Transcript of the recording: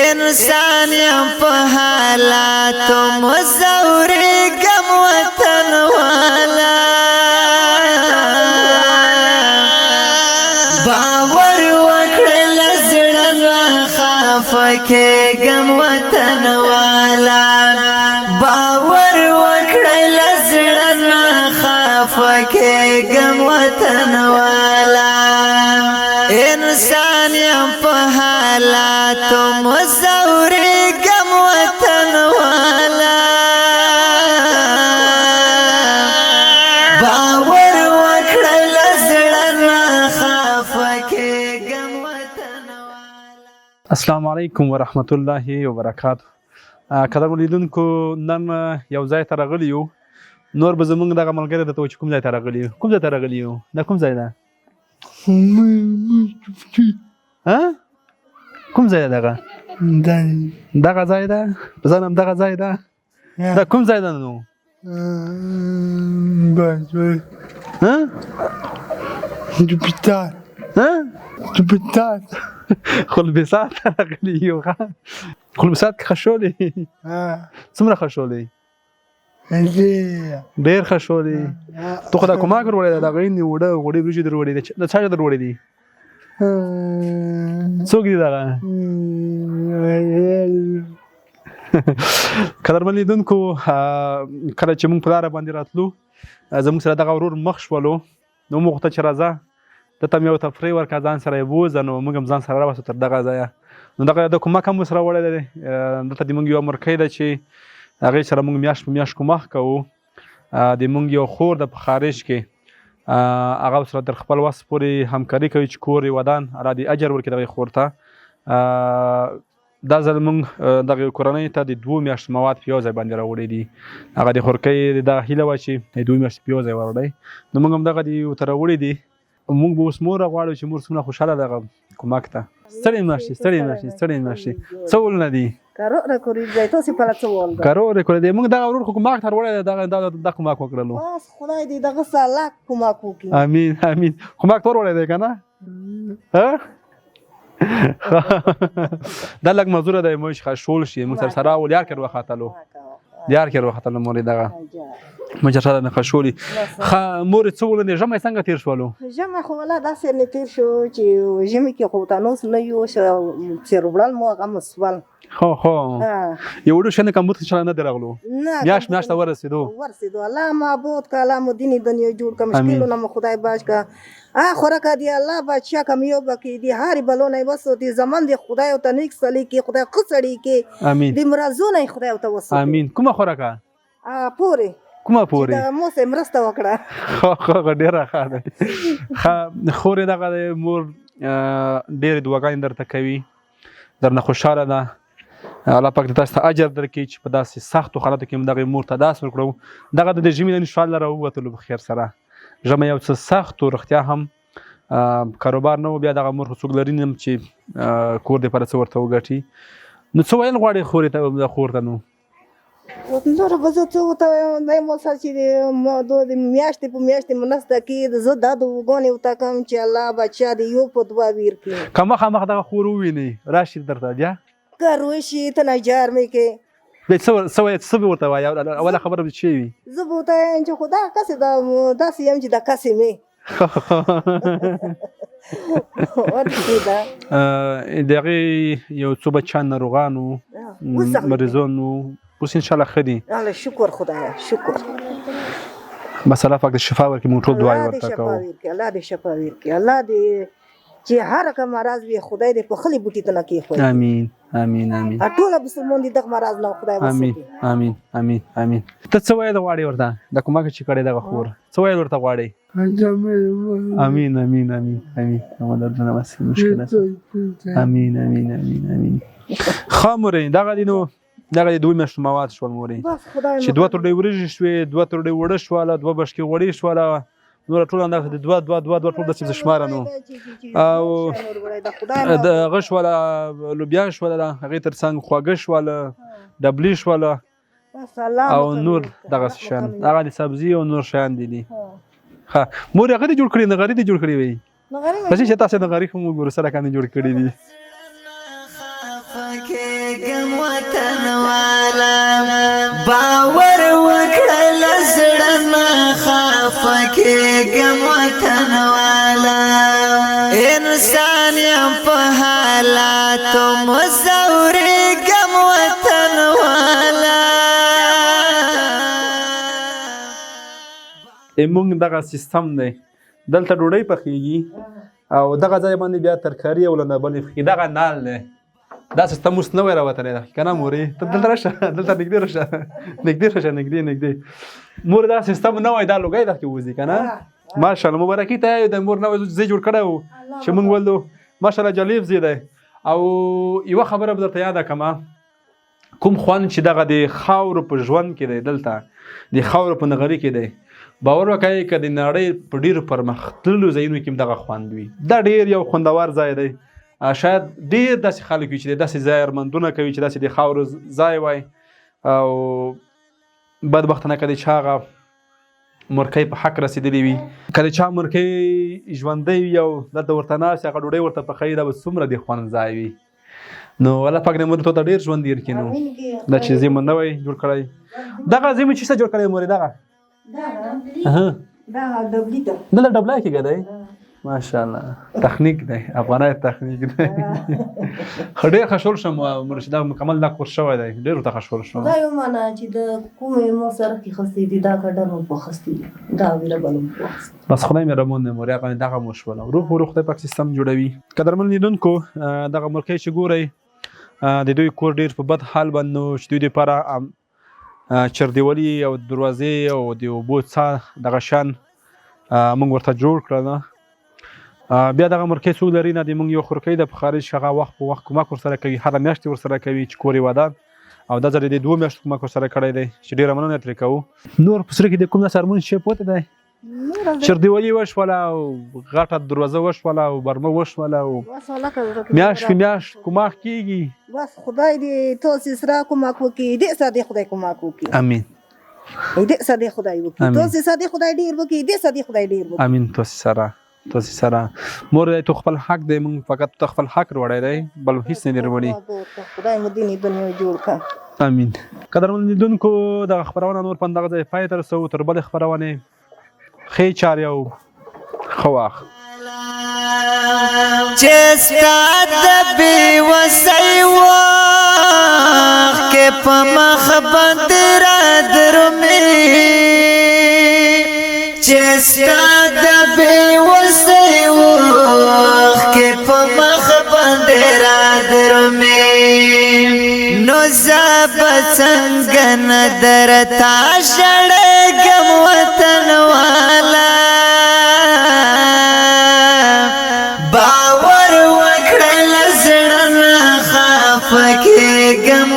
انسان یم په حالاتو مزورېږم وطن والا باور وکړه له زړه راخفه کېږم وطن والا باور وکړه له زړه راخفه کېږم وطن والا انسان یم په حالاتو مزورېږم وطن والا باور وکړه له زړه راخفه کېږم وطن والا. السلام علیکم ورحمت الله وبرکاته. قدرمن لیدونکو، نن یو ځای ته راغلي یو. نور به زموږ دغه ملګری درته وایي چې کوم ځای ته راغلي یو. کوم ځای ته راغلي یو؟ دا کوم ځای ده؟ کوم ځای ده دغه؟ دغه ځای ده؟ په ځان هم دغه ځای ده؟ دا کوم ځای ده نو؟ جوپیتر خلبسات ته راغلي یو. خلبسات کې خشولې؟ څومره خشولې؟ ډېر خشولې. تو خو دا کوماګ وروړی ده؟ دغه یې وړه غوړې وریجې در وړې دي. د چا در وړې دي؟ څوک دي دغه؟ قدرمن لیدونکو، کله چې موږ په لاره باندې راتلو زموږ سره دغه ورور مخ شولو، نو موږ غوښتل چې راځه دته مې یو تفریح ورکړه، ځان سره یې بوځه. نو موږ هم ځان سره راوستو تر دغه ځایه. نو دغه د کومک هم ورسره وړی دی. دلته د موږ یوه مرکۍ ده چې هغې سره موږ میاشت په میاشت کومک کوو. د موږ یو خور ده په خارج کې، هغه سره تر خپل وس پورې همکاري کوي چې کور یې ودان الله دې اجر ورکړي دغې خور ته. دا ځل موږ دغې کورنۍ ته د 2 میاشتو مواد په یو ځای باندې راوړي دي. هغه د خورکۍ دغه هیله وه چې د 2 میاشتې په یو ځای وروړی. نو موږ هم دغه دې ورته راوړي دي. موږ به اوس مور غواړو چې مور څومره خوشحاله دغه کومک ته. ستړی مه شي، ستړی مه شي، ستړی مه شي. څه ولونه دي؟ کارونه کوي دی. تاسو په څه ول ده؟ کارونه کوي دی. موږ دغه ورور خو کومک ته وروړی دی. دا کومک وکړلو. بس خدای دې دغه سالاک کومک وکړي. امین امین. کومک ته وروړی دی که نه؟ دا لږ مزوره دی. موږ خشول شي موږ سره ول یار کړ وختلو یار کړ وختلو مور دغه مجرد نه خشولي. مور څه ولنه ژمه څنګه تیر شولو؟ ژمه خو ولا داسې نه تیر شو چې ژمه کې خو تانوس نه یو سیروبرال مو هغه مسوال. خو یو ډو شنه کوم څه نه درغلو. میاشت ورسېدو الله معبود کاله مو دیني دنیا جوړ کم مشکلونه مو خدای باج کا خوراک دی الله بادشاہ کم یو بکی دی هاري بلونه وسو دی زمان دی خدای او تنیک سلی کی خدای قصړی کی دی مرزونه خدای او توسو. امين. کومه خوراکه؟ پوره. کومه پوره؟ دا مو سه مرسته وکړه. خو ډیره ښه ده. خورې دغه مور ډېرې دعاګانې درته کوي، درنه خوشحاله ده. الله پاک دې تاسو ته اجر درکړي چې په داسې سختو حالاتو کې هم دغې مور ته داس ورکړو. دغه د ژمي نه انشاءالله راووتلو په خیر سره. ژمی یو څه سخت و، رښتیا هم کاروبار نه و. بیا دغه مور خو څوک لري نه چې کور دې لپاره څه ورته وګټي. نو څه ویل غواړې خور ته؟ نو نور به زه څه ورته وایم، دی مو سره چې د میاشتې په میاشتې مرسته کوي. زه دا دعاګانې ورته کوم چې الله بادشاه دې یو په دوه ویر کړي. که مخامخ دغه خور ووینئ راشي درته بیا که روشي ته نجار مې کې بیا څه به ورته وایي؟ اوله خبره به څه وي؟ زه به ورته وایم چې خو دا کسې داسې یم چې دا کسې مې د هغې یو څو بچیان ناروغان وو، مریضان وو، اوس انشاءالله ښه دي. شکر خدایه شکر. بس الله پاک دې شفا ورکړي. موږ ټول دعا یې ورته کوو. الله دې شفا ورکړي. الله دې چې هر کوم مرض وي خدای دې په خلی بوټي ته نه کېښوي. امین امین امین. ټوله مسلمان دي دغه مرض نه خدای وساتي. امین امین امین امین. ته څه ویل غواړې ورته؟ د کومک چې کړې دغه خور څه ویل ورته غواړې؟ امین امین امین امین. امین امین امین امین. ښه مورې، دغه دي نو دغه 2 میاشتو مواد شول مورې، چې 2 تورډۍ وریجې شوې، 2 تورډۍ اوړه شوله، 2 بشکې غوړي شوله، نور ټول اندازه د 2 ټول داسې شماره نو. او د هغه شوله لوبیا شوله، هغې تر څنګ خواږه شوله، ډبلي شوله او نور دغسې شیان. هغه د سبزي او نور شیان دي. ښه مور هغه دې جوړ کړي؟ نغري دې جوړ کړي وي؟ چې تاسو نغري خو موږ ورسره کنه جوړ کړي دي. کېږم وطن والا باور وکړه له زړه نه خفه کېږم وطن والا انسان یم په حالاتو مزورېږم وطن والا موږ دغه سیستم دی دلته ډوډۍ پخېږي او دغه ځای باندې بیا ترکاري او لنده بلې پخېږي دغه نال دی دا سیستم اوس نوی راوتلی دی که نه مورې ته دلته راشه دلته نږدې راشه نږدې مور دا سیستم نوی دا لوګی دغې وځي که نه ماشاءالله مبارکي ته د مور نوی ځای جوړ کړی و چې موږ ولدو ماشاءالله جالب ځای دی او یوه خبره به درته یاده کړمه کوم خوند چې دغه د خاورو په ژوند کې دی دلته د خاورو په نغري کې دی باور وکړئ که د نړۍ په ډېرو پرمختللو ځایونو کې هم دغه خوند وي دا ډېر یو خوندور ځای دی شاید ډېر داسې خلک وي چې داسې ځای ارمندونه کوي چې داسې د خاورو ځای وای او بدبختانه که د چا هغه مرکۍ په حق رسېدلی وي که د چا مرکۍ ژوندی وي او دلته ورته ناست هغه ډوډۍ ورته پخوي دا به څومره د خوند ځای وي نو الله پاک دې مونږ ته ډېر ژوند تېر کړي نو دا چې ځای مو نوی جوړ کړی دغه ځای مو چې څه جوړ کړی مورې دغه دا ډبلی ده دلته ډبلی کېږي دی ماشاءالله تخنیک دی افغاني تخنیک دی ډېر خشول شم مرشد دا مکمل دا کورس شوی دی ډېر ورته خشول شم دا یو معنا چې د کومې مو سره کې خستې دي دا کډر مو پخستې دي دا ویلبل مو پخستې بس خدای مهربان دی مورې هغه دغه مو شوله روح خدای پاک سیستم جوړوي قدرمن لیدونکو دغه مرکۍ چې ګورئ د دوی کور ډېر په بد حال باندې و چې دوی دپاره چردیولي او دروازې او د اوبو څاه دغه شان موږ ورته جوړ کړل بیا دغه مرکۍ څوک لري نه د موږ یو خورکۍ ده په خارج هغه وخت په وخت کومک ورسره کوي هره میاشت ورسره کوي چې کور یې ودان او دا ځل یې د 2 میاشتو کومک ورسره کړی دی چې ډېره مننه ترې کوو نور په سره کې د کوم داسې ارمون شی پوته دی چردیولي وشوله او غټه دروازه وشوله او برمه وشوله او میاشت په میاشت کومک کېږي بس خدای دې تاسې سره کومک وکړي دې سره دې خدای کومک وکړي امین دې سره دې خدای وکړي تاسې سره دې خدای ډېر وکړي دې سره دې خدای ډېر وکړي امین تاسې سره مور دی تو خپل حق دی موږ فقط ته خپل حق وړی دی بل هېڅ نه دی وړي خدای مو دیني دنیا جوړ کړه امین قدرمن لیدونکو دغه خپرونه نور په همدغه ځای پای ته رسوو تر بلې خپرونې ښې چارې او ښه وخت چې ستا د بېوسۍ وخت کې په مخ باندې رادرومې چې ستا د بېوسۍ وخت کې په مخ باندې رادرومې نو زه به څنګه نه درته ژړېږم وطن والا باور وکړه له زړه نه خفه کېږم